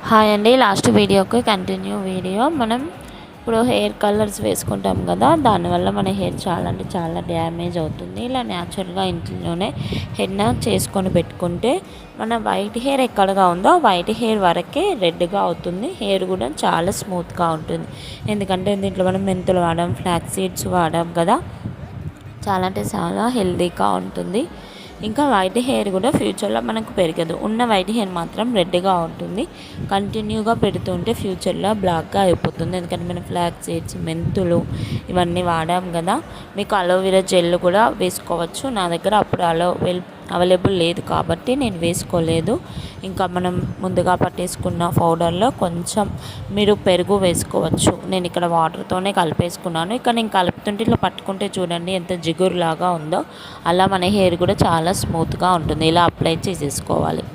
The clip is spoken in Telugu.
హాయ్ అండి. లాస్ట్ వీడియోకి కంటిన్యూ వీడియో. మనం ఇప్పుడు హెయిర్ కలర్స్ వేసుకుంటాం కదా, దానివల్ల మన హెయిర్ చాలా అంటే చాలా డ్యామేజ్ అవుతుంది. ఇలా న్యాచురల్గా ఇంట్లోనే హెన్నా చేసుకొని పెట్టుకుంటే మన వైట్ హెయిర్ ఎక్కడగా ఉందో వైట్ హెయిర్ వరకే రెడ్గా అవుతుంది. హెయిర్ కూడా చాలా స్మూత్గా ఉంటుంది. ఎందుకంటే దీంట్లో మనం మెంతులు వాడాం, ఫ్లాక్స్ సీడ్స్ వాడాం కదా, చాలా అంటే చాలా హెల్తీగా ఉంటుంది. ఇంకా వైట్ హెయిర్ కూడా ఫ్యూచర్లో మనకు పెరగదు. ఉన్న వైట్ హెయిర్ మాత్రం రెడ్గా ఉంటుంది. కంటిన్యూగా పెడుతుంటే ఫ్యూచర్లో బ్లాక్గా అయిపోతుంది. ఎందుకంటే మనం ఫ్లాక్స్ సీడ్స్, మెంతులు ఇవన్నీ వాడాం కదా. మీకు అలోవెరా జెల్ కూడా వేసుకోవచ్చు. నా దగ్గర అప్పుడు అవైలబుల్ లేదు కాబట్టి నేను వేసుకోలేదు. ఇంకా మనం ముందుగా పట్టేసుకున్న పౌడర్లో కొంచెం మీరు పెరుగు వేసుకోవచ్చు. నేను ఇక్కడ వాటర్తోనే కలిపేసుకున్నాను. ఇక్కడ నేను కలుపుతుంటే ఇట్లా పట్టుకుంటే చూడండి ఎంత జిగురులాగా ఉందో, అలా మన హెయిర్ కూడా చాలా స్మూత్గా ఉంటుంది. ఇలా అప్లై చేసేసుకోవాలి.